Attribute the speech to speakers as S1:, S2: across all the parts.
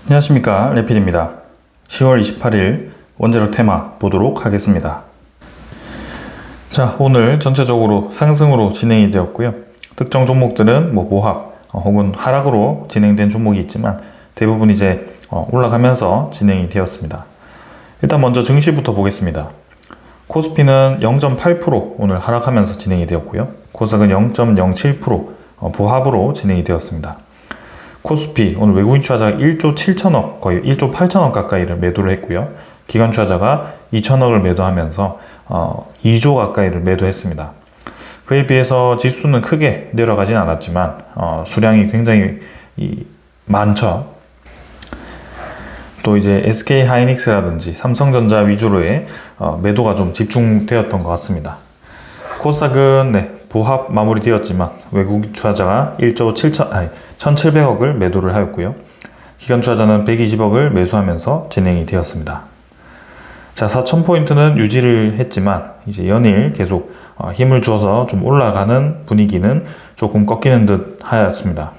S1: 안녕하십니까, 레필입니다. 10월 28일 원자력 테마 보도록 하겠습니다. 자, 오늘 전체적으로 상승으로 진행이 되었고요. 특정 종목들은 보합 혹은 하락으로 진행된 종목이 있지만 대부분 이제 올라가면서 진행이 되었습니다. 일단 먼저 증시부터 보겠습니다. 코스피는 0.8% 오늘 하락하면서 진행이 되었고요. 코스닥은 0.07% 보합으로 진행이 되었습니다. 코스피 오늘 외국인 투자자가 1조 7천억 거의 1조 8천억 가까이를 매도를 했고요. 기관 투자자가 2천억을 매도하면서 2조 가까이를 매도했습니다. 그에 비해서 지수는 크게 내려가진 않았지만 수량이 굉장히 많죠. 또 이제 SK 하이닉스라든지 삼성전자 위주로의 매도가 좀 집중되었던 것 같습니다. 코스닥은 보합 마무리되었지만 외국인 투자자가 1,700억을 매도를 하였고요. 기관 투자자는 120억을 매수하면서 진행이 되었습니다. 자, 4,000포인트는 유지를 했지만 이제 연일 계속 힘을 주어서 좀 올라가는 분위기는 조금 꺾이는 듯 하였습니다.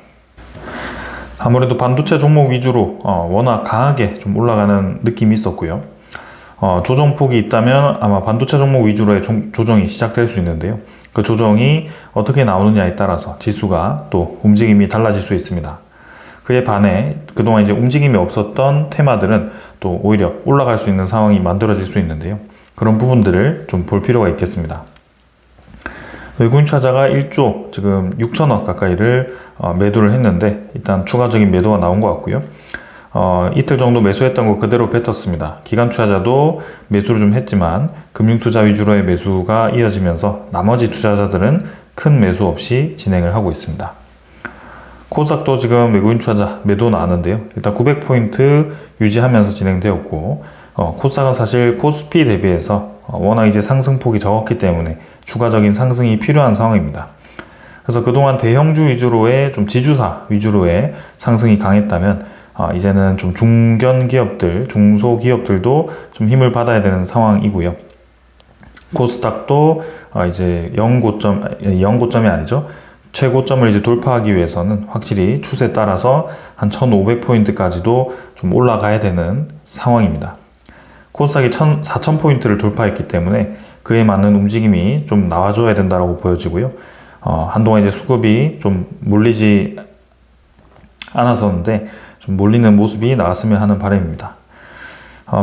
S1: 아무래도 반도체 종목 위주로 워낙 강하게 좀 올라가는 느낌이 있었고요. 조정폭이 있다면 아마 반도체 종목 위주로의 조정이 시작될 수 있는데요. 그 조정이 어떻게 나오느냐에 따라서 지수가 또 움직임이 달라질 수 있습니다. 그에 반해 그동안 이제 움직임이 없었던 테마들은 또 오히려 올라갈 수 있는 상황이 만들어질 수 있는데요. 그런 부분들을 좀 볼 필요가 있겠습니다. 외국인 투자자가 1조 지금 6천억 가까이를 매도를 했는데 일단 추가적인 매도가 나온 것 같고요. 이틀 정도 매수했던 거 그대로 뱉었습니다. 기관 투자자도 매수를 좀 했지만 금융투자 위주로의 매수가 이어지면서 나머지 투자자들은 큰 매수 없이 진행을 하고 있습니다. 코스닥도 지금 외국인 투자자 매도 나왔는데요. 일단 900포인트 유지하면서 진행되었고 코스닥은 사실 코스피 대비해서 워낙 이제 상승폭이 적었기 때문에 추가적인 상승이 필요한 상황입니다. 그래서 그동안 대형주 위주로의 좀 지주사 위주로의 상승이 강했다면 이제는 좀 중견 기업들, 중소기업들도 좀 힘을 받아야 되는 상황이고요. 코스닥도 이제 영고점이 아니죠. 최고점을 이제 돌파하기 위해서는 확실히 추세에 따라서 한 1,500포인트까지도 좀 올라가야 되는 상황입니다. 코스닥이 4,000포인트를 돌파했기 때문에 그에 맞는 움직임이 좀 나와줘야 된다고 보여지고요. 한동안 이제 수급이 좀 몰리지 않았었는데 좀 몰리는 모습이 나왔으면 하는 바람입니다.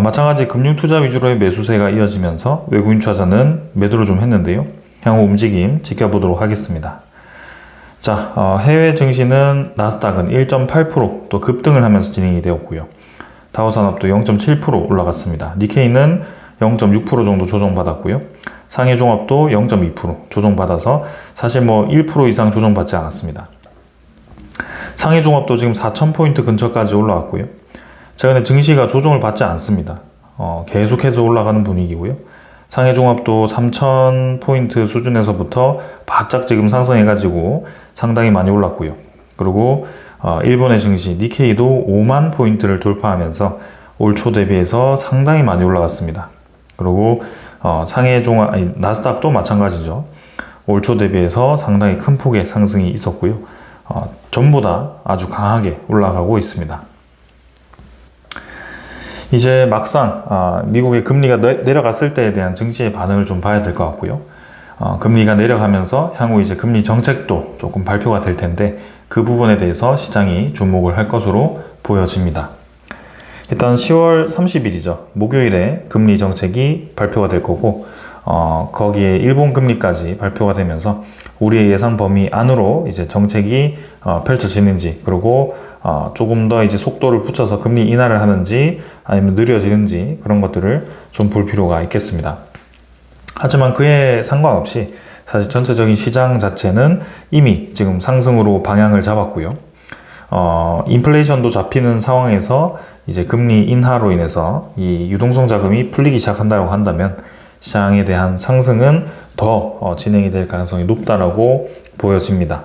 S1: 마찬가지 금융투자 위주로의 매수세가 이어지면서 외국인 투자자는 매도를 좀 했는데요. 향후 움직임 지켜보도록 하겠습니다. 자, 해외 증시는 나스닥은 1.8% 또 급등을 하면서 진행이 되었고요. 다우산업도 0.7% 올라갔습니다. 니케이는 0.6% 정도 조정받았고요. 상해종합도 0.2% 조정받아서 사실 1% 이상 조정받지 않았습니다. 상해종합도 지금 4,000포인트 근처까지 올라왔고요. 최근에 증시가 조정을 받지 않습니다. 계속해서 올라가는 분위기고요. 상해종합도 3,000포인트 수준에서부터 바짝 지금 상승해가지고 상당히 많이 올랐고요. 그리고 일본의 증시 니케이도 5만 포인트를 돌파하면서 올 초 대비해서 상당히 많이 올라갔습니다. 그리고 나스닥도 마찬가지죠. 올 초 대비해서 상당히 큰 폭의 상승이 있었고요. 전부 다 아주 강하게 올라가고 있습니다. 이제 막상 미국의 금리가 내려갔을 때에 대한 증시의 반응을 좀 봐야 될 것 같고요. 금리가 내려가면서 향후 이제 금리 정책도 조금 발표가 될 텐데 그 부분에 대해서 시장이 주목을 할 것으로 보여집니다. 일단 10월 30일이죠. 목요일에 금리 정책이 발표가 될 거고 거기에 일본 금리까지 발표가 되면서 우리의 예상 범위 안으로 이제 정책이 펼쳐지는지 그리고 조금 더 이제 속도를 붙여서 금리 인하를 하는지 아니면 느려지는지 그런 것들을 좀 볼 필요가 있겠습니다. 하지만 그에 상관없이 사실 전체적인 시장 자체는 이미 지금 상승으로 방향을 잡았고요. 인플레이션도 잡히는 상황에서 이제 금리 인하로 인해서 이 유동성 자금이 풀리기 시작한다고 한다면 시장에 대한 상승은 더 진행이 될 가능성이 높다라고 보여집니다.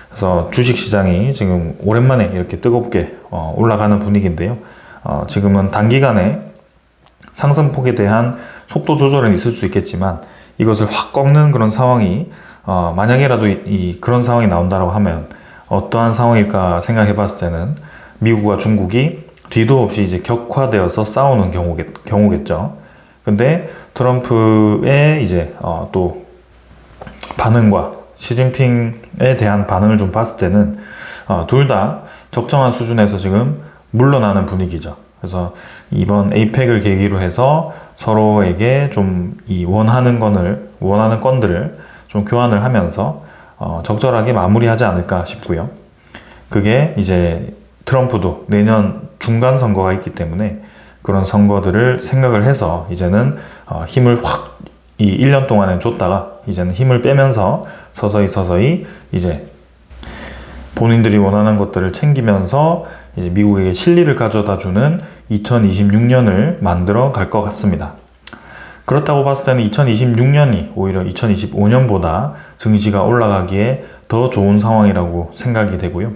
S1: 그래서 주식시장이 지금 오랜만에 이렇게 뜨겁게 올라가는 분위기인데요. 지금은 단기간에 상승폭에 대한 속도 조절은 있을 수 있겠지만 이것을 확 꺾는 그런 상황이 만약에라도 그런 상황이 나온다고 하면 어떠한 상황일까 생각해 봤을 때는 미국과 중국이 뒤도 없이 이제 격화되어서 싸우는 경우겠죠. 근데 트럼프의 이제 또 반응과 시진핑에 대한 반응을 좀 봤을 때는 둘 다 적정한 수준에서 지금 물러나는 분위기죠. 그래서 이번 에이펙을 계기로 해서 서로에게 좀 이 원하는 건들을 좀 교환을 하면서 적절하게 마무리하지 않을까 싶고요. 그게 이제 트럼프도 내년 중간 선거가 있기 때문에 그런 선거들을 생각을 해서 이제는 힘을 확 이 1년 동안에 줬다가 이제는 힘을 빼면서 서서히 이제 본인들이 원하는 것들을 챙기면서 이제 미국에게 실리를 가져다 주는 2026년을 만들어 갈 것 같습니다. 그렇다고 봤을 때는 2026년이 오히려 2025년보다 증시가 올라가기에 더 좋은 상황이라고 생각이 되고요.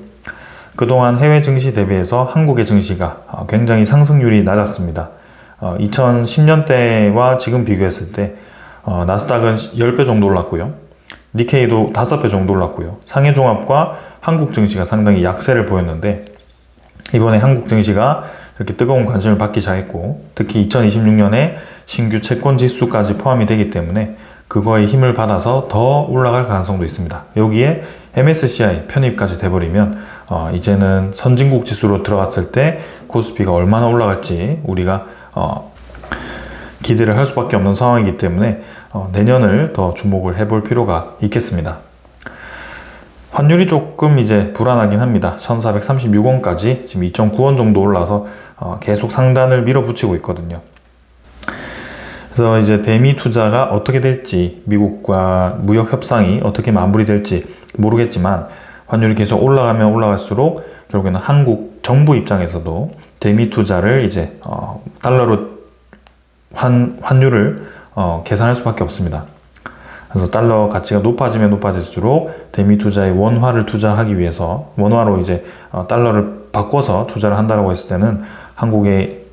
S1: 그동안 해외 증시 대비해서 한국의 증시가 굉장히 상승률이 낮았습니다. 2010년대와 지금 비교했을 때 나스닥은 10배 정도 올랐고요. 니케이도 5배 정도 올랐고요. 상해종합과 한국 증시가 상당히 약세를 보였는데 이번에 한국 증시가 이렇게 뜨거운 관심을 받기 시작했고 특히 2026년에 신규 채권 지수까지 포함이 되기 때문에 그거에 힘을 받아서 더 올라갈 가능성도 있습니다. 여기에 MSCI 편입까지 돼버리면 이제는 선진국 지수로 들어갔을 때 코스피가 얼마나 올라갈지 우리가 기대를 할 수밖에 없는 상황이기 때문에 내년을 더 주목을 해볼 필요가 있겠습니다. 환율이 조금 이제 불안하긴 합니다. 1436원까지 지금 2.9원 정도 올라서 계속 상단을 밀어붙이고 있거든요. 그래서 이제 대미 투자가 어떻게 될지 미국과 무역 협상이 어떻게 마무리될지 모르겠지만 환율이 계속 올라가면 올라갈수록 결국에는 한국 정부 입장에서도 대미 투자를 이제 달러로 환율을 계산할 수밖에 없습니다. 그래서 달러 가치가 높아지면 높아질수록 대미 투자에 원화를 투자하기 위해서 원화로 이제 달러를 바꿔서 투자를 한다고 했을 때는 한국에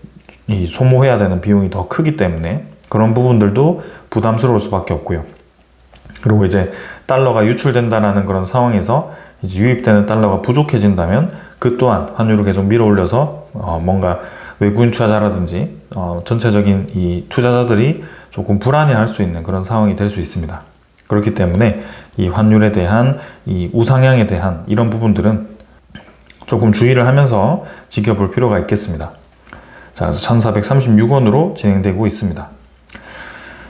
S1: 이 소모해야 되는 비용이 더 크기 때문에 그런 부분들도 부담스러울 수밖에 없고요. 그리고 이제 달러가 유출된다라는 그런 상황에서 이제 유입되는 달러가 부족해진다면 그 또한 환율을 계속 밀어 올려서 뭔가 외국인 투자자라든지 전체적인 이 투자자들이 조금 불안해할 수 있는 그런 상황이 될 수 있습니다. 그렇기 때문에 이 환율에 대한 이 우상향에 대한 이런 부분들은 조금 주의를 하면서 지켜볼 필요가 있겠습니다. 자, 그래서 1436원으로 진행되고 있습니다.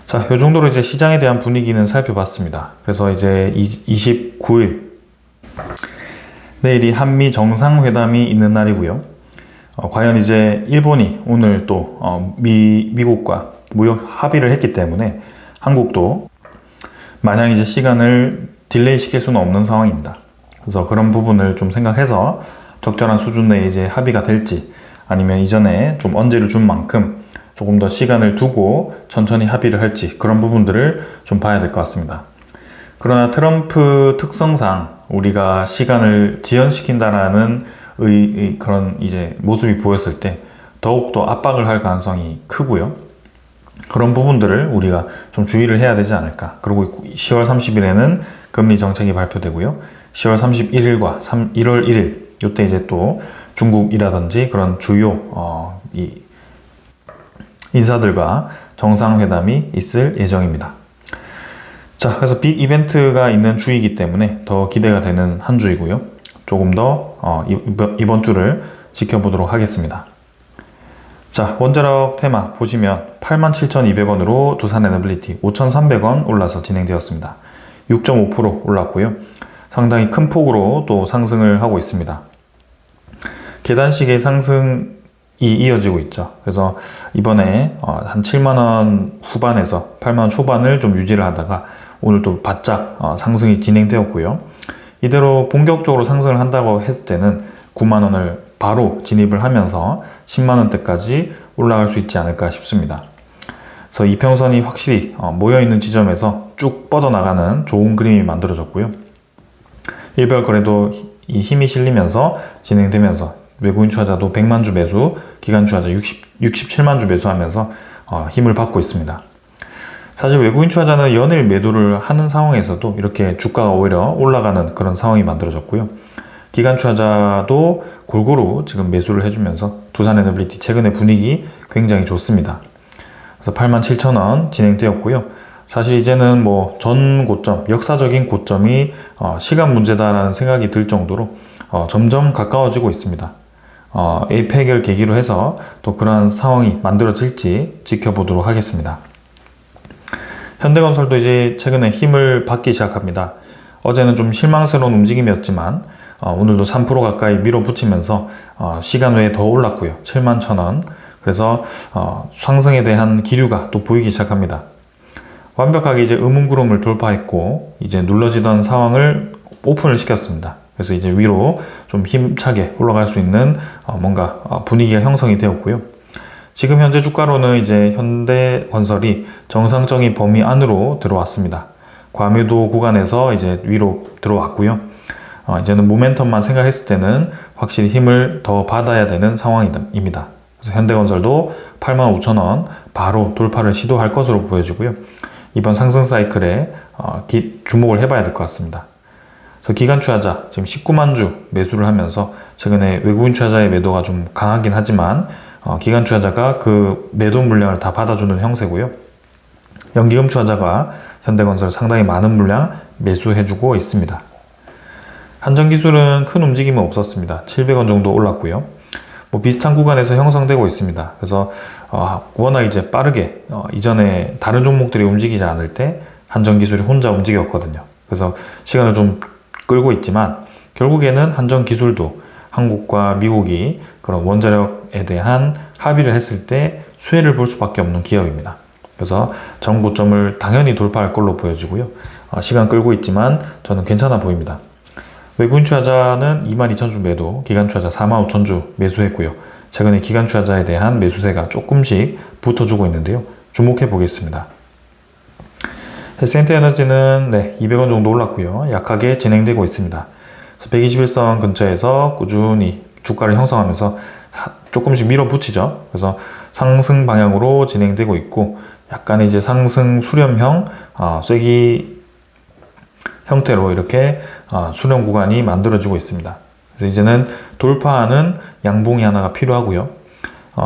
S1: 자, 이 정도로 이제 시장에 대한 분위기는 살펴봤습니다. 그래서 이제 29일 내일이 한미 정상회담이 있는 날이고요. 과연 이제 일본이 오늘 또 미국과 무역 합의를 했기 때문에 한국도 마냥 이제 시간을 딜레이 시킬 수는 없는 상황입니다. 그래서 그런 부분을 좀 생각해서 적절한 수준 내에 이제 합의가 될지 아니면 이전에 좀 언제를 준 만큼 조금 더 시간을 두고 천천히 합의를 할지 그런 부분들을 좀 봐야 될 것 같습니다. 그러나 트럼프 특성상 우리가 시간을 지연시킨다라는 그런 이제 모습이 보였을 때 더욱더 압박을 할 가능성이 크고요. 그런 부분들을 우리가 좀 주의를 해야 되지 않을까. 그리고 10월 30일에는 금리 정책이 발표되고요. 10월 31일과 1월 1일 이때 이제 또 중국이라든지 그런 주요 인사들과 정상회담이 있을 예정입니다. 자, 그래서 빅 이벤트가 있는 주이기 때문에 더 기대가 되는 한 주이고요. 조금 더 이번 주를 지켜보도록 하겠습니다. 자, 원자력 테마 보시면 87,200원으로 두산 에너빌리티 5,300원 올라서 진행되었습니다. 6.5% 올랐고요. 상당히 큰 폭으로 또 상승을 하고 있습니다. 계단식의 상승이 이어지고 있죠. 그래서 이번에 한 7만원 후반에서 8만원 초반을 좀 유지를 하다가 오늘 또 바짝 상승이 진행되었고요. 이대로 본격적으로 상승을 한다고 했을 때는 9만원을 바로 진입을 하면서 10만원대까지 올라갈 수 있지 않을까 싶습니다. 그래서 이평선이 확실히 모여있는 지점에서 쭉 뻗어나가는 좋은 그림이 만들어졌고요. 일별거래도 이 힘이 실리면서 진행되면서 외국인 투자자도 100만 주 매수, 기관 투자자 67만 주 매수하면서 힘을 받고 있습니다. 사실 외국인 투자자는 연일 매도를 하는 상황에서도 이렇게 주가가 오히려 올라가는 그런 상황이 만들어졌고요. 기관 투자자도 골고루 지금 매수를 해주면서 두산에너빌리티 최근에 분위기 굉장히 좋습니다. 그래서 87,000원 진행되었고요. 사실 이제는 뭐 전 고점, 역사적인 고점이 시간 문제다라는 생각이 들 정도로 점점 가까워지고 있습니다. 에이펙을 계기로 해서 또 그러한 상황이 만들어질지 지켜보도록 하겠습니다. 현대건설도 이제 최근에 힘을 받기 시작합니다. 어제는 좀 실망스러운 움직임이었지만 오늘도 3% 가까이 밀어붙이면서 시간 외에 더 올랐고요. 71,000원. 그래서 상승에 대한 기류가 또 보이기 시작합니다. 완벽하게 이제 음운구름을 돌파했고 이제 눌러지던 상황을 오픈을 시켰습니다. 그래서 이제 위로 좀 힘차게 올라갈 수 있는 뭔가 분위기가 형성이 되었고요. 지금 현재 주가로는 이제 현대건설이 정상적인 범위 안으로 들어왔습니다. 과매도 구간에서 이제 위로 들어왔고요. 이제는 모멘텀만 생각했을 때는 확실히 힘을 더 받아야 되는 상황입니다. 그래서 현대건설도 85,000원 바로 돌파를 시도할 것으로 보여지고요. 이번 상승 사이클에 주목을 해봐야 될 것 같습니다. 그래서 기관 투자자 지금 19만 주 매수를 하면서 최근에 외국인 투자자의 매도가 좀 강하긴 하지만 기관 투자자가 그 매도 물량을 다 받아주는 형세고요. 연기금 투자자가 현대건설 상당히 많은 물량 매수해주고 있습니다. 한전기술은 큰 움직임은 없었습니다. 700원 정도 올랐고요. 뭐 비슷한 구간에서 형성되고 있습니다. 그래서 워낙 이제 빠르게 이전에 다른 종목들이 움직이지 않을 때 한전기술이 혼자 움직였거든요. 그래서 시간을 좀 끌고 있지만 결국에는 한전기술도 한국과 미국이 그런 원자력에 대한 합의를 했을 때 수혜를 볼 수밖에 없는 기업입니다. 그래서 전 고점을 당연히 돌파할 걸로 보여지고요. 시간 끌고 있지만 저는 괜찮아 보입니다. 외국인 투자자는 22,000주 매도, 기관 투자자 45,000주 매수했고요. 최근에 기관 투자자에 대한 매수세가 조금씩 붙어주고 있는데요. 주목해 보겠습니다. SNT에너지는 200원 정도 올랐고요. 약하게 진행되고 있습니다. 121선 근처에서 꾸준히 주가를 형성하면서 조금씩 밀어붙이죠. 그래서 상승 방향으로 진행되고 있고 약간 이제 상승 수렴형 쐐기 형태로 이렇게 수렴 구간이 만들어지고 있습니다. 그래서 이제는 돌파하는 양봉이 하나가 필요하고요.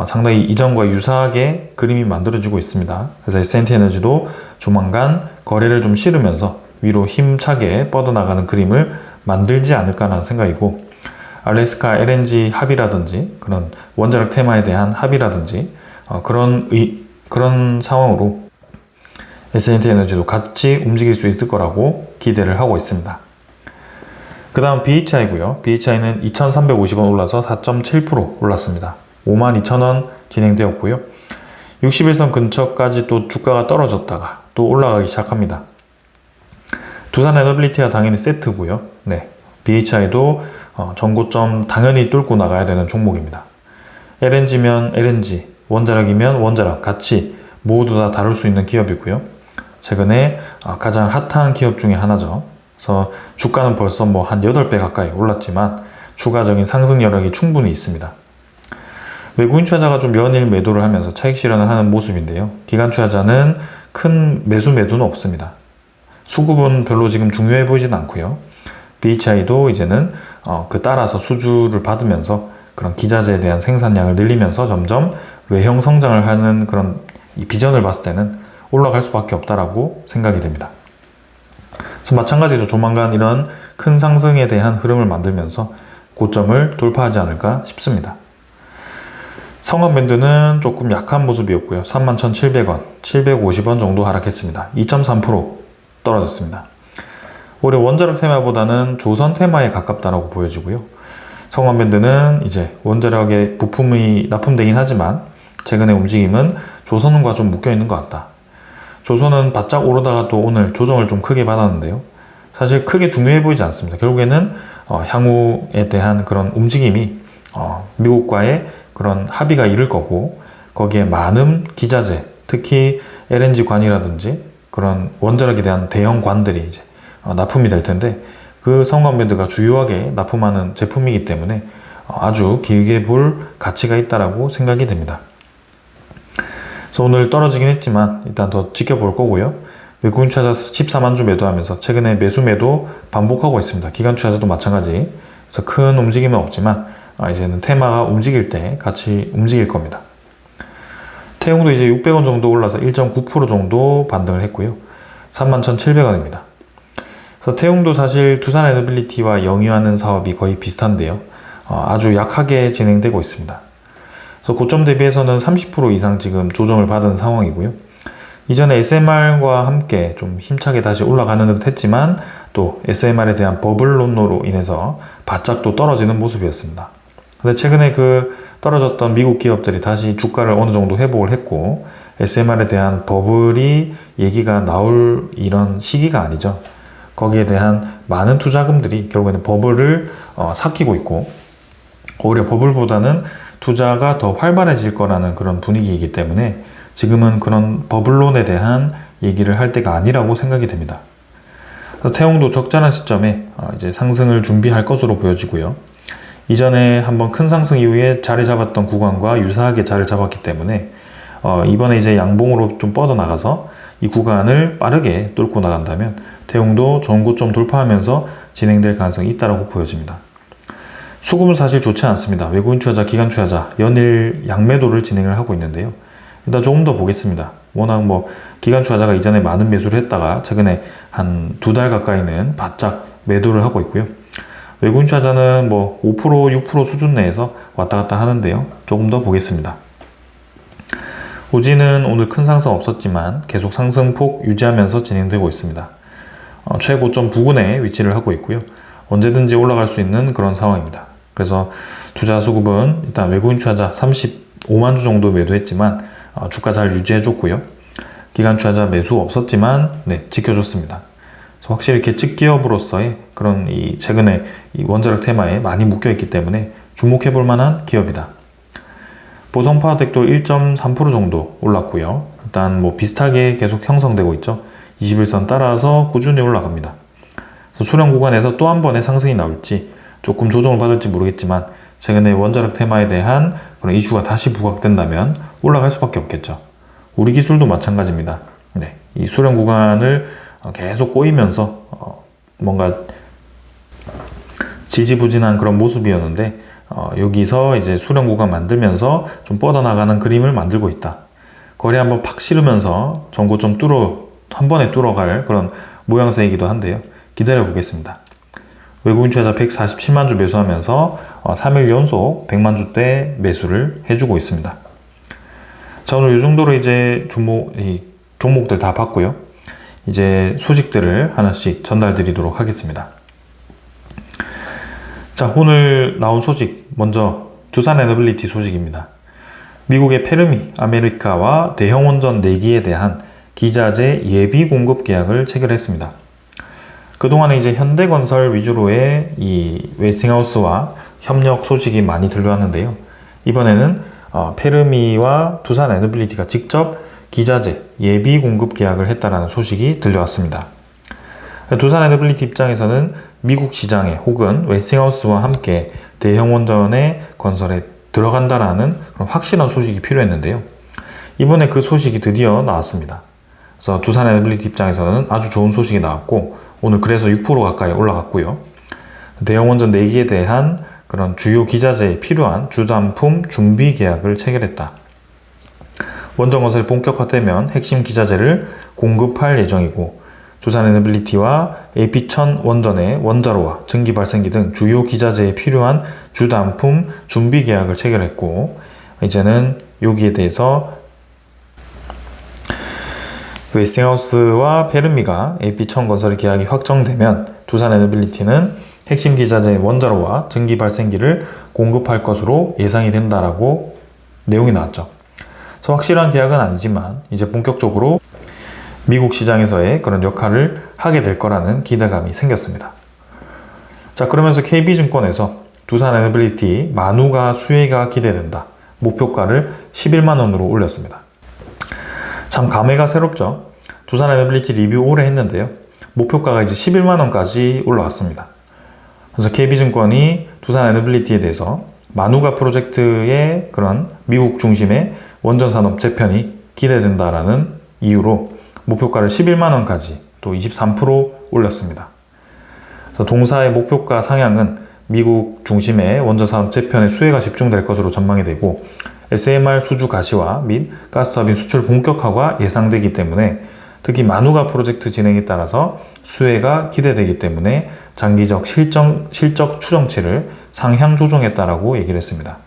S1: 상당히 이전과 유사하게 그림이 만들어지고 있습니다. 그래서 SNT에너지도 조만간 거래를 좀 실으면서 위로 힘차게 뻗어나가는 그림을 만들지 않을까라는 생각이고 알래스카 LNG 합의라든지 그런 원자력 테마에 대한 합의라든지 그런 상황으로 SNT에너지도 같이 움직일 수 있을 거라고 기대를 하고 있습니다. 그 다음 BHI고요. BHI는 2,350원 올라서 4.7% 올랐습니다. 52,000원 진행되었고요. 61선 근처까지 또 주가가 떨어졌다가 또 올라가기 시작합니다. 두산에너빌리티와 당연히 세트고요. BHI도 전고점 당연히 뚫고 나가야 되는 종목입니다. LNG면 LNG, 원자력이면 원자력 같이 모두 다 다룰 수 있는 기업이고요. 최근에 가장 핫한 기업 중에 하나죠. 그래서 주가는 벌써 뭐 한 8배 가까이 올랐지만 추가적인 상승 여력이 충분히 있습니다. 외국인 투자자가 좀 연일 매도를 하면서 차익 실현을 하는 모습인데요. 기관 투자자는 큰 매도는 없습니다. 수급은 별로 지금 중요해 보이진 않고요. BHI도 이제는 따라서 수주를 받으면서 그런 기자재에 대한 생산량을 늘리면서 점점 외형 성장을 하는 그런 이 비전을 봤을 때는 올라갈 수밖에 없다라고 생각이 됩니다. 그래서 마찬가지로 조만간 이런 큰 상승에 대한 흐름을 만들면서 고점을 돌파하지 않을까 싶습니다. 성원밴드는 조금 약한 모습이었고요. 31,700원, 750원 정도 하락했습니다. 2.3% 떨어졌습니다. 올해 원자력 테마보다는 조선 테마에 가깝다고 보여지고요. 성원밴드는 이제 원자력의 부품이 납품되긴 하지만 최근의 움직임은 조선과 좀 묶여있는 것 같다. 조선은 바짝 오르다가 또 오늘 조정을 좀 크게 받았는데요. 사실 크게 중요해 보이지 않습니다. 결국에는 향후에 대한 그런 움직임이 미국과의 그런 합의가 이를 거고 거기에 많은 기자재, 특히 LNG 관이라든지 그런 원자력에 대한 대형 관들이 이제 납품이 될 텐데 그 성원밴드가 주요하게 납품하는 제품이기 때문에 아주 길게 볼 가치가 있다라고 생각이 됩니다. 그래서 오늘 떨어지긴 했지만 일단 더 지켜볼 거고요. 외국인 투자자 14만 주 매도하면서 최근에 매도 반복하고 있습니다. 기관 투자자도 마찬가지 그래서 큰 움직임은 없지만 이제는 테마가 움직일 때 같이 움직일 겁니다. 태용도 이제 600원 정도 올라서 1.9% 정도 반등을 했고요. 31,700원입니다. 그래서 태용도 사실 두산 에너빌리티와 영위하는 사업이 거의 비슷한데요. 아주 약하게 진행되고 있습니다. 그래서 고점 대비해서는 30% 이상 지금 조정을 받은 상황이고요. 이전에 SMR과 함께 좀 힘차게 다시 올라가는 듯 했지만 또 SMR에 대한 버블론으로 인해서 바짝 또 떨어지는 모습이었습니다. 근데 최근에 그 떨어졌던 미국 기업들이 다시 주가를 어느 정도 회복을 했고 SMR에 대한 버블이 얘기가 나올 이런 시기가 아니죠. 거기에 대한 많은 투자금들이 결국에는 버블을 삭히고 있고 오히려 버블보다는 투자가 더 활발해질 거라는 그런 분위기이기 때문에 지금은 그런 버블론에 대한 얘기를 할 때가 아니라고 생각이 됩니다. 그래서 태용도 적절한 시점에 이제 상승을 준비할 것으로 보여지고요. 이전에 한번 큰 상승 이후에 자리 잡았던 구간과 유사하게 자리를 잡았기 때문에 이번에 이제 양봉으로 좀 뻗어나가서 이 구간을 빠르게 뚫고 나간다면 태용도 좋은 고점 돌파하면서 진행될 가능성이 있다고 보여집니다. 수급은 사실 좋지 않습니다. 외국인 투자자, 기관 투자자 연일 양매도를 진행을 하고 있는데요. 일단 조금 더 보겠습니다. 워낙 기관 투자자가 이전에 많은 매수를 했다가 최근에 한 2달 가까이는 바짝 매도를 하고 있고요. 외국인 투자자는 5%, 6% 수준 내에서 왔다 갔다 하는데요. 조금 더 보겠습니다. 우지는 오늘 큰 상승 없었지만 계속 상승폭 유지하면서 진행되고 있습니다. 최고점 부근에 위치를 하고 있고요. 언제든지 올라갈 수 있는 그런 상황입니다. 그래서 투자 수급은 일단 외국인 투자자 35만 주 정도 매도했지만 주가 잘 유지해줬고요. 기관 투자자 매수 없었지만 지켜줬습니다. 그래서 확실히 이렇게 찍기업으로서의 그런 최근에 이 원자력 테마에 많이 묶여있기 때문에 주목해볼 만한 기업이다. 보성파워텍도 1.3% 정도 올랐고요. 일단 비슷하게 계속 형성되고 있죠. 21선 따라서 꾸준히 올라갑니다. 그래서 수렴 구간에서 또 한 번의 상승이 나올지 조금 조정을 받을지 모르겠지만 최근에 원자력 테마에 대한 그런 이슈가 다시 부각된다면 올라갈 수밖에 없겠죠. 우리 기술도 마찬가지입니다. 이 수렴 구간을 계속 꼬이면서 뭔가 지지부진한 그런 모습이었는데 여기서 이제 수렴 구간 만들면서 좀 뻗어나가는 그림을 만들고 있다. 거리 한번 팍 실으면서 전고점 한 번에 뚫어갈 그런 모양새이기도 한데요. 기다려 보겠습니다. 외국인 투자자 147만 주 매수하면서 3일 연속 100만 주대 매수를 해주고 있습니다. 자, 오늘 이 정도로 이제 종목들 다 봤고요. 이제 소식들을 하나씩 전달 드리도록 하겠습니다. 자, 오늘 나온 소식 먼저 두산 에너빌리티 소식입니다. 미국의 페르미 아메리카와 대형 원전 4기에 대한 기자재 예비 공급 계약을 체결했습니다. 그동안에 이제 현대건설 위주로의 이 웨스팅하우스와 협력 소식이 많이 들려왔는데요. 이번에는 페르미와 두산 에너빌리티가 직접 기자재 예비 공급 계약을 했다라는 소식이 들려왔습니다. 두산 에너빌리티 입장에서는 미국 시장에 혹은 웨스팅하우스와 함께 대형 원전의 건설에 들어간다라는 그런 확실한 소식이 필요했는데요. 이번에 그 소식이 드디어 나왔습니다. 그래서 두산 에너빌리티 입장에서는 아주 좋은 소식이 나왔고 오늘 그래서 6% 가까이 올라갔고요. 대형 원전 4기에 대한 그런 주요 기자재에 필요한 주담품 준비 계약을 체결했다. 원전 건설이 본격화되면 핵심 기자재를 공급할 예정이고 두산 에너빌리티와 AP1000 원전의 원자로와 증기 발생기 등 주요 기자재에 필요한 주담품 준비 계약을 체결했고 이제는 여기에 대해서 웨스팅하우스와 페르미가 AP1000 건설 계약이 확정되면 두산 에너빌리티는 핵심 기자재 원자로와 증기 발생기를 공급할 것으로 예상이 된다라고 내용이 나왔죠. 그래서 확실한 계약은 아니지만 이제 본격적으로 미국 시장에서의 그런 역할을 하게 될 거라는 기대감이 생겼습니다. 자, 그러면서 KB증권에서 두산 에너빌리티 만우가 수혜가 기대된다. 목표가를 11만 원으로 올렸습니다. 참 감회가 새롭죠. 두산 에너빌리티 리뷰 오래 했는데요. 목표가가 이제 11만 원까지 올라왔습니다. 그래서 KB증권이 두산 에너빌리티에 대해서 만우가 프로젝트의 그런 미국 중심의 원전 산업 재편이 기대된다라는 이유로 목표가를 11만 원까지 또 23% 올렸습니다. 그래서 동사의 목표가 상향은 미국 중심의 원전 산업 재편에 수혜가 집중될 것으로 전망이 되고 SMR 수주 가시화 및 가스터빈 수출 본격화가 예상되기 때문에 특히 마누가 프로젝트 진행에 따라서 수혜가 기대되기 때문에 장기적 실적 추정치를 상향 조정했다라고 얘기를 했습니다.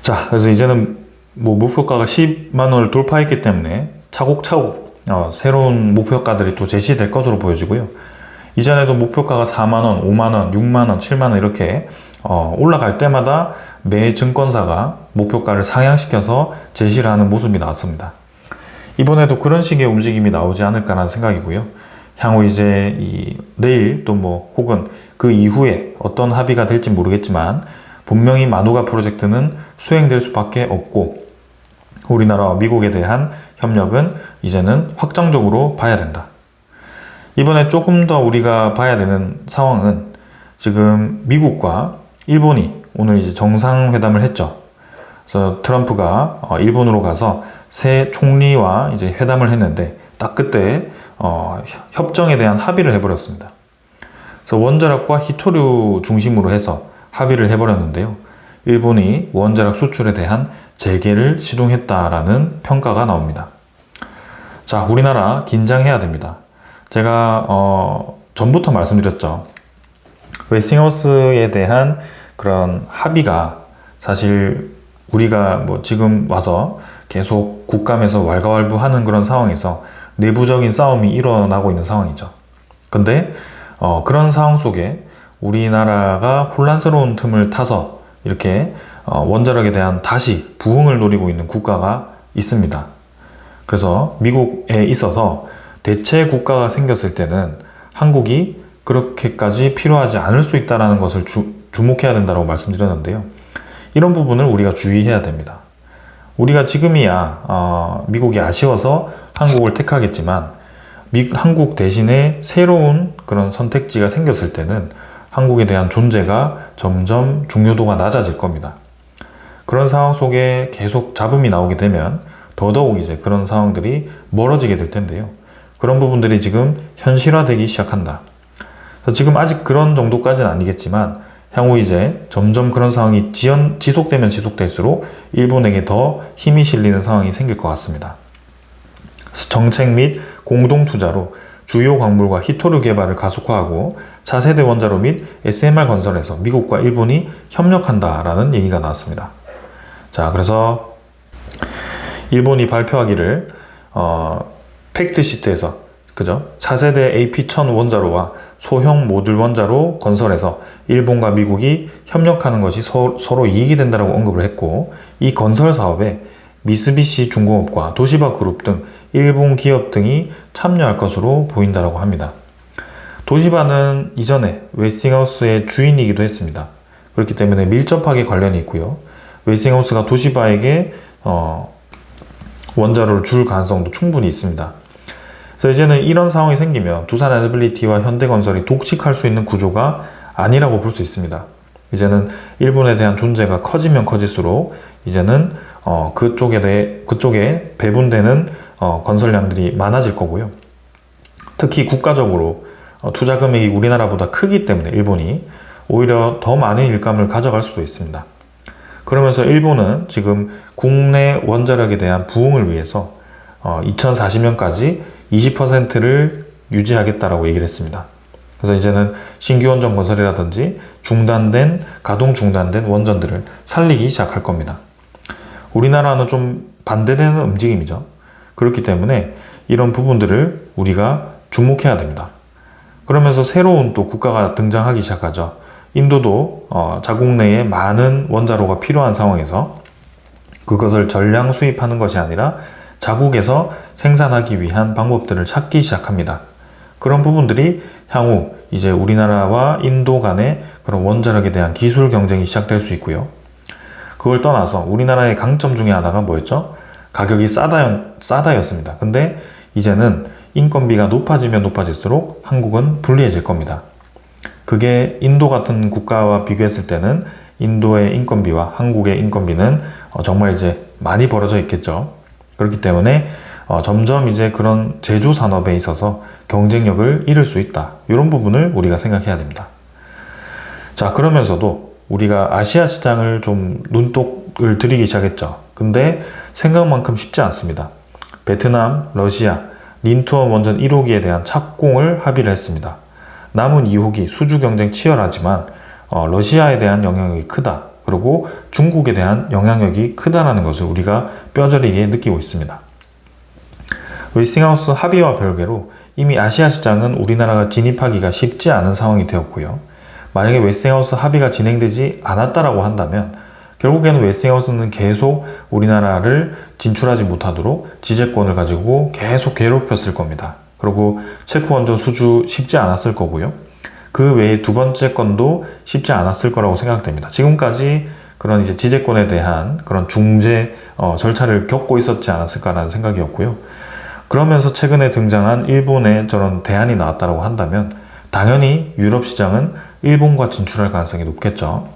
S1: 자, 그래서 이제는 목표가가 10만 원을 돌파했기 때문에 차곡차곡 새로운 목표가들이 또 제시될 것으로 보여지고요. 이전에도 목표가가 4만 원, 5만 원, 6만 원, 7만 원 이렇게 올라갈 때마다 매 증권사가 목표가를 상향시켜서 제시를 하는 모습이 나왔습니다. 이번에도 그런 식의 움직임이 나오지 않을까라는 생각이고요. 향후 이제 내일 또 혹은 그 이후에 어떤 합의가 될지 모르겠지만 분명히 마누가 프로젝트는 수행될 수밖에 없고 우리나라와 미국에 대한 협력은 이제는 확정적으로 봐야 된다. 이번에 조금 더 우리가 봐야 되는 상황은 지금 미국과 일본이 오늘 이제 정상회담을 했죠. 그래서 트럼프가 일본으로 가서 새 총리와 이제 회담을 했는데 딱 그때 협정에 대한 합의를 해버렸습니다. 그래서 원자력과 히토류 중심으로 해서 합의를 해버렸는데요. 일본이 원자력 수출에 대한 재개를 시도했다라는 평가가 나옵니다. 자, 우리나라 긴장해야 됩니다. 제가 전부터 말씀드렸죠. 웨스팅하우스에 대한 그런 합의가 사실 우리가 지금 와서 계속 국감에서 왈가왈부하는 그런 상황에서 내부적인 싸움이 일어나고 있는 상황이죠. 근데 그런 상황 속에 우리나라가 혼란스러운 틈을 타서 이렇게 원자력에 대한 다시 부흥을 노리고 있는 국가가 있습니다. 그래서 미국에 있어서 대체 국가가 생겼을 때는 한국이 그렇게까지 필요하지 않을 수 있다는 것을 주목해야 된다고 말씀드렸는데요. 이런 부분을 우리가 주의해야 됩니다. 우리가 지금이야 미국이 아쉬워서 한국을 택하겠지만 한국 대신에 새로운 그런 선택지가 생겼을 때는 한국에 대한 존재가 점점 중요도가 낮아질 겁니다. 그런 상황 속에 계속 잡음이 나오게 되면 더더욱 이제 그런 상황들이 멀어지게 될 텐데요. 그런 부분들이 지금 현실화되기 시작한다. 지금 아직 그런 정도까지는 아니겠지만 향후 이제 점점 그런 상황이 지속되면 지속될수록 일본에게 더 힘이 실리는 상황이 생길 것 같습니다. 정책 및 공동 투자로 주요 광물과 히토류 개발을 가속화하고 차세대 원자로 및 SMR 건설에서 미국과 일본이 협력한다라는 얘기가 나왔습니다. 자, 그래서 일본이 발표하기를 팩트시트에서 그죠? 차세대 AP1000 원자로와 소형 모듈 원자로 건설에서 일본과 미국이 협력하는 것이 서로 이익이 된다고 언급을 했고 이 건설 사업에 미쓰비시 중공업과 도시바 그룹 등 일본 기업 등이 참여할 것으로 보인다고 합니다. 도시바는 이전에 웨스팅하우스의 주인이기도 했습니다. 그렇기 때문에 밀접하게 관련이 있고요. 웨스팅하우스가 도시바에게 원자로를 줄 가능성도 충분히 있습니다. 그래서 이제는 이런 상황이 생기면 두산에너빌리티와 현대건설이 독식할 수 있는 구조가 아니라고 볼 수 있습니다. 이제는 일본에 대한 존재가 커지면 커질수록 이제는 그쪽에 배분되는 건설량들이 많아질 거고요. 특히 국가적으로 투자 금액이 우리나라보다 크기 때문에 일본이 오히려 더 많은 일감을 가져갈 수도 있습니다. 그러면서 일본은 지금 국내 원자력에 대한 부흥을 위해서 2040년까지 20%를 유지하겠다라고 얘기를 했습니다. 그래서 이제는 신규 원전 건설이라든지 가동 중단된 원전들을 살리기 시작할 겁니다. 우리나라는 좀 반대되는 움직임이죠. 그렇기 때문에 이런 부분들을 우리가 주목해야 됩니다. 그러면서 새로운 또 국가가 등장하기 시작하죠. 인도도 자국 내에 많은 원자로가 필요한 상황에서 그것을 전량 수입하는 것이 아니라 자국에서 생산하기 위한 방법들을 찾기 시작합니다. 그런 부분들이 향후 이제 우리나라와 인도 간의 그런 원자력에 대한 기술 경쟁이 시작될 수 있고요. 그걸 떠나서 우리나라의 강점 중에 하나가 뭐였죠? 가격이 싸다였습니다. 근데 이제는 인건비가 높아지면 높아질수록 한국은 불리해질 겁니다. 그게 인도 같은 국가와 비교했을 때는 인도의 인건비와 한국의 인건비는 정말 이제 많이 벌어져 있겠죠. 그렇기 때문에 점점 이제 그런 제조 산업에 있어서 경쟁력을 잃을 수 있다. 이런 부분을 우리가 생각해야 됩니다. 자, 그러면서도 우리가 아시아 시장을 좀 눈독을 들이기 시작했죠. 근데 생각만큼 쉽지 않습니다. 베트남, 러시아, 린투어 원전 1호기에 대한 착공을 합의를 했습니다. 남은 2호기 수주 경쟁 치열하지만 러시아에 대한 영향력이 크다. 그리고 중국에 대한 영향력이 크다라는 것을 우리가 뼈저리게 느끼고 있습니다. 웨스팅하우스 합의와 별개로 이미 아시아 시장은 우리나라가 진입하기가 쉽지 않은 상황이 되었고요. 만약에 웨스팅하우스 합의가 진행되지 않았다라고 한다면 결국에는 웨스팅하우스는 계속 우리나라를 진출하지 못하도록 지재권을 가지고 계속 괴롭혔을 겁니다. 그리고 체코 원전 수주 쉽지 않았을 거고요. 그 외에 두 번째 건도 쉽지 않았을 거라고 생각됩니다. 지금까지 그런 이제 지재권에 대한 그런 중재 절차를 겪고 있었지 않았을까라는 생각이었고요. 그러면서 최근에 등장한 일본의 저런 대안이 나왔다고 한다면 당연히 유럽 시장은 일본과 진출할 가능성이 높겠죠.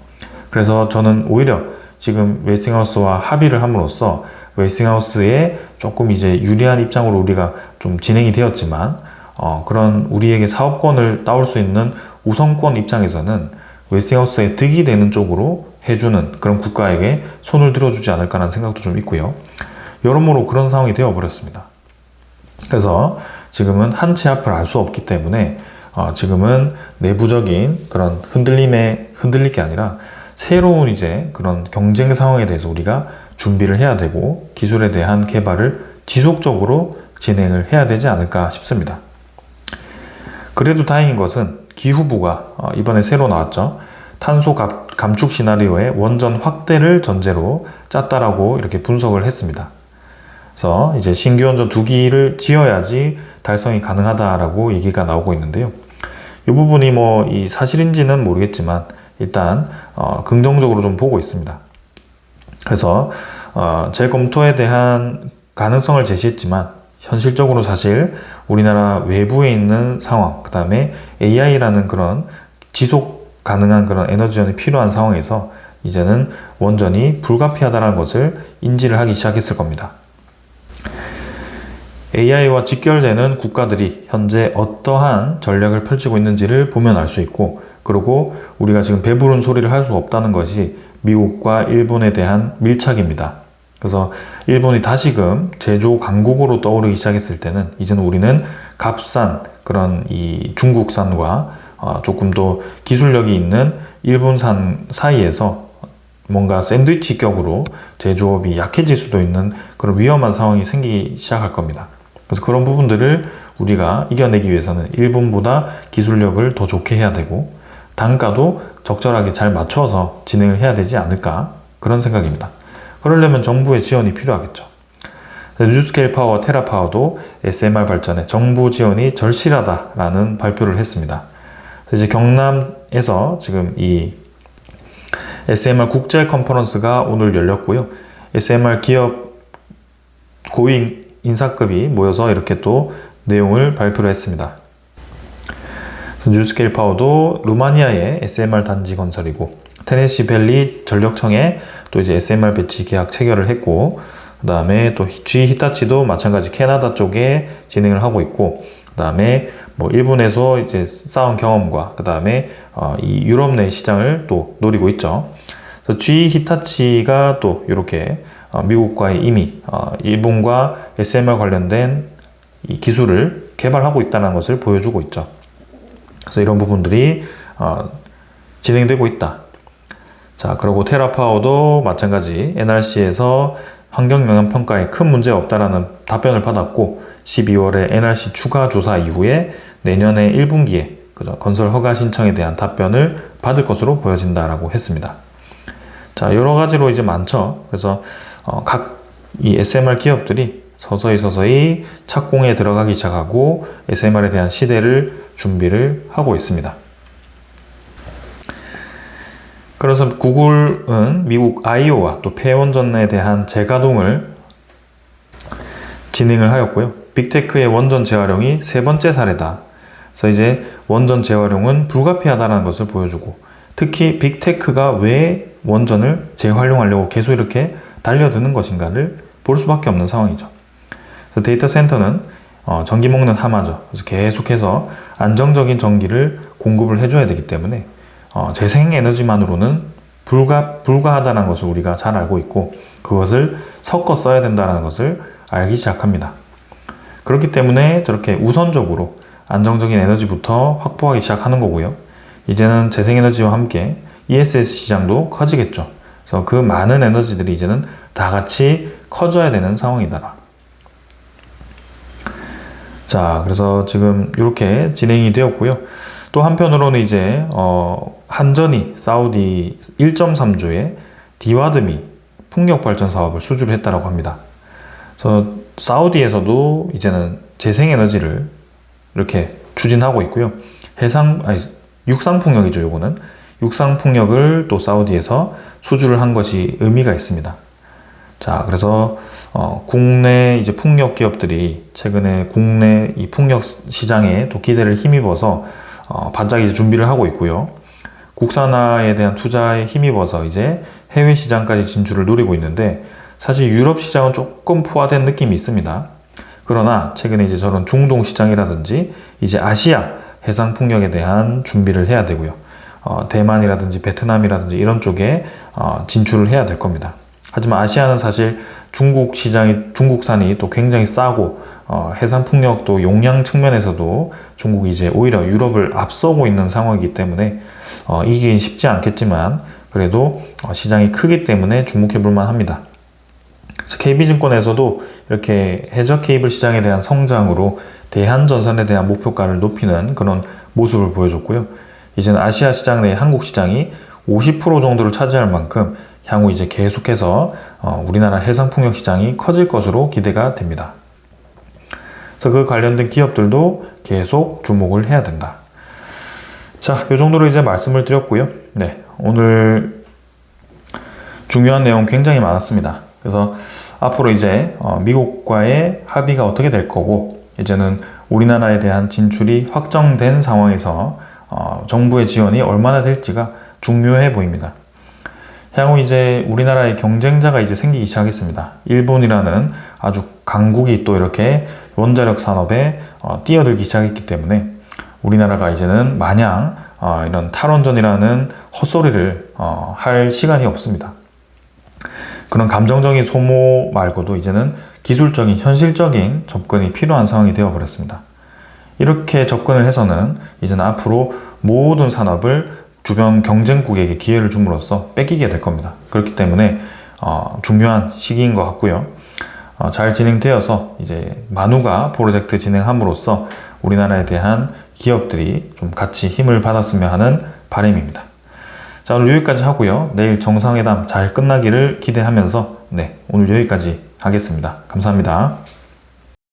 S1: 그래서 저는 오히려 지금 웨스팅하우스와 합의를 함으로써 웨스팅하우스에 조금 이제 유리한 입장으로 우리가 좀 진행이 되었지만 그런 우리에게 사업권을 따올 수 있는 우선권 입장에서는 웨스팅하우스에 득이 되는 쪽으로 해주는 그런 국가에게 손을 들어주지 않을까라는 생각도 좀 있고요. 여러모로 그런 상황이 되어버렸습니다. 그래서 지금은 한 치 앞을 알 수 없기 때문에 지금은 내부적인 그런 흔들릴 게 아니라 새로운 이제 그런 경쟁 상황에 대해서 우리가 준비를 해야 되고 기술에 대한 개발을 지속적으로 진행을 해야 되지 않을까 싶습니다. 그래도 다행인 것은 기후부가 이번에 새로 나왔죠. 탄소 감축 시나리오의 원전 확대를 전제로 짰다라고 이렇게 분석을 했습니다. 그래서 이제 신규 원전 2기를 지어야지 달성이 가능하다라고 얘기가 나오고 있는데요. 이 부분이 뭐 이 사실인지는 모르겠지만 일단 긍정적으로 좀 보고 있습니다. 그래서 재검토에 대한 가능성을 제시했지만 현실적으로 사실 우리나라 외부에 있는 상황, 그 다음에 AI라는 그런 지속 가능한 그런 에너지원이 필요한 상황에서 이제는 원전이 불가피하다는 것을 인지를 하기 시작했을 겁니다. AI와 직결되는 국가들이 현재 어떠한 전략을 펼치고 있는지를 보면 알 수 있고, 그리고 우리가 지금 배부른 소리를 할 수 없다는 것이 미국과 일본에 대한 밀착입니다. 그래서 일본이 다시금 제조 강국으로 떠오르기 시작했을 때는 이제는 우리는 값싼 그런 이 중국산과 조금 더 기술력이 있는 일본산 사이에서 뭔가 샌드위치 격으로 제조업이 약해질 수도 있는 그런 위험한 상황이 생기기 시작할 겁니다. 그래서 그런 부분들을 우리가 이겨내기 위해서는 일본보다 기술력을 더 좋게 해야 되고 단가도 적절하게 잘 맞춰서 진행을 해야 되지 않을까, 그런 생각입니다. 그러려면 정부의 지원이 필요하겠죠. 뉴스케일 파워와 테라파워도 SMR 발전에 정부 지원이 절실하다라는 발표를 했습니다. 이제 경남에서 지금 이 SMR 국제 컨퍼런스가 오늘 열렸고요. SMR 기업 고위 인사급이 모여서 이렇게 또 내용을 발표를 했습니다. 뉴스케일 파워도 루마니아의 SMR 단지 건설이고 테네시 밸리 전력청에 또 이제 SMR 배치 계약 체결을 했고, 그 다음에 또 GE 히타치도 마찬가지 캐나다 쪽에 진행을 하고 있고, 그 다음에 뭐 일본에서 이제 쌓은 경험과 그 다음에 이 유럽 내 시장을 또 노리고 있죠. 그래서 GE 히타치가 또 이렇게 미국과의 이미 일본과 SMR 관련된 이 기술을 개발하고 있다는 것을 보여주고 있죠. 그래서 이런 부분들이 진행되고 있다. 자, 그리고 테라파워도 마찬가지 NRC에서 환경영향평가에 큰 문제 없다라는 답변을 받았고 12월에 NRC 추가 조사 이후에 내년에 1분기에 건설 허가 신청에 대한 답변을 받을 것으로 보여진다라고 했습니다. 자, 여러 가지로 이제 많죠. 그래서 각 이 SMR 기업들이 서서히 착공에 들어가기 시작하고 SMR에 대한 시대를 준비를 하고 있습니다. 그래서 구글은 미국 아이오와 또 폐원전에 대한 재가동을 진행을 하였고요. 빅테크의 원전 재활용이 세 번째 사례다. 그래서 이제 원전 재활용은 불가피하다는 것을 보여주고, 특히 빅테크가 왜 원전을 재활용하려고 계속 이렇게 달려드는 것인가를 볼 수밖에 없는 상황이죠. 그래서 데이터 센터는 전기 먹는 하마죠. 그래서 계속해서 안정적인 전기를 공급을 해줘야 되기 때문에 재생에너지만으로는 불가하다는 것을 우리가 잘 알고 있고, 그것을 섞어 써야 된다는 것을 알기 시작합니다. 그렇기 때문에 저렇게 우선적으로 안정적인 에너지부터 확보하기 시작하는 거고요. 이제는 재생에너지와 함께 ESS 시장도 커지겠죠. 그래서 그 많은 에너지들이 이제는 다 같이 커져야 되는 상황이다. 자, 그래서 지금 이렇게 진행이 되었고요. 또 한편으로는 이제 한전이 사우디 1.3조의 디와드미 풍력 발전 사업을 수주를 했다고 합니다. 그래서 사우디에서도 이제는 재생에너지를 이렇게 추진하고 있고요. 육상풍력이죠, 요거는. 육상풍력을 또 사우디에서 수주를 한 것이 의미가 있습니다. 자, 그래서 국내 이제 풍력 기업들이 최근에 국내 이 풍력 시장에 또 기대를 힘입어서 바짝 이제 준비를 하고 있고요. 국산화에 대한 투자에 힘입어서 이제 해외 시장까지 진출을 노리고 있는데, 사실 유럽 시장은 조금 포화된 느낌이 있습니다. 그러나 최근에 이제 저런 중동 시장이라든지 이제 아시아 해상 풍력에 대한 준비를 해야 되고요. 대만이라든지 베트남이라든지 이런 쪽에 진출을 해야 될 겁니다. 하지만 아시아는 사실 중국산이 또 굉장히 싸고, 해상 풍력도 용량 측면에서도 중국이 이제 오히려 유럽을 앞서고 있는 상황이기 때문에 이기긴 쉽지 않겠지만, 그래도 시장이 크기 때문에 주목해 볼 만합니다. 그래서 KB증권에서도 이렇게 해저 케이블 시장에 대한 성장으로 대한전선에 대한 목표가를 높이는 그런 모습을 보여줬고요. 이제는 아시아 시장 내 한국 시장이 50% 정도를 차지할 만큼 향후 이제 계속해서 우리나라 해상풍력 시장이 커질 것으로 기대가 됩니다. 그래서 그 관련된 기업들도 계속 주목을 해야 된다. 자, 이 정도로 이제 말씀을 드렸고요. 네, 오늘 중요한 내용 굉장히 많았습니다. 그래서 앞으로 이제 미국과의 합의가 어떻게 될 거고, 이제는 우리나라에 대한 진출이 확정된 상황에서 정부의 지원이 얼마나 될지가 중요해 보입니다. 향후 이제 우리나라의 경쟁자가 이제 생기기 시작했습니다. 일본이라는 아주 강국이 또 이렇게 원자력 산업에 뛰어들기 시작했기 때문에 우리나라가 이제는 마냥 이런 탈원전이라는 헛소리를 할 시간이 없습니다. 그런 감정적인 소모 말고도 이제는 기술적인, 현실적인 접근이 필요한 상황이 되어버렸습니다. 이렇게 접근을 해서는 이제는 앞으로 모든 산업을 주변 경쟁국에게 기회를 줌으로써 뺏기게 될 겁니다. 그렇기 때문에 중요한 시기인 것 같고요. 잘 진행되어서 이제 만우가 프로젝트 진행함으로써 우리나라에 대한 기업들이 좀 같이 힘을 받았으면 하는 바람입니다. 자, 오늘 여기까지 하고요. 내일 정상회담 잘 끝나기를 기대하면서 오늘 여기까지 하겠습니다. 감사합니다.